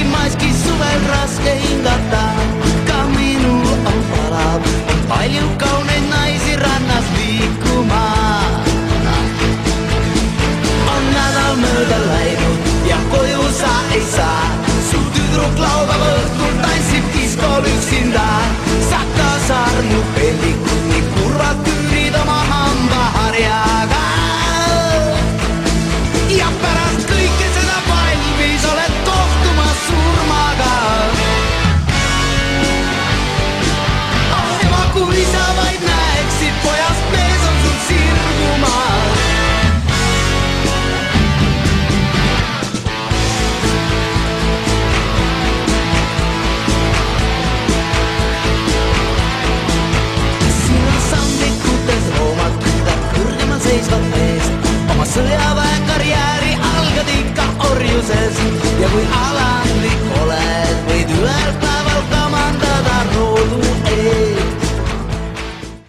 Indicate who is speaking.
Speaker 1: maiski suvel raske hingata. Ka minul on palav, on palju kauneid naisi rannas liikumaan. On nädal mööda läinud ja koju sa ei saa. Su tüdruk laupäeva õhtul tantsib diskol üksinda. Sa kasar mu pellikud, nii kurvad küürid oma hambaharjaga. Ja pärast kõike seda valmis oled kohtumas surmaga. Oh ema, kui sa vaid näeksid, pojast mees on sul sirgumas. Siin on sandikutes roomad, küdad kõrgemal seisvad meest. Oma sõjaväe karjääri algad ikka orjuses ja kui ala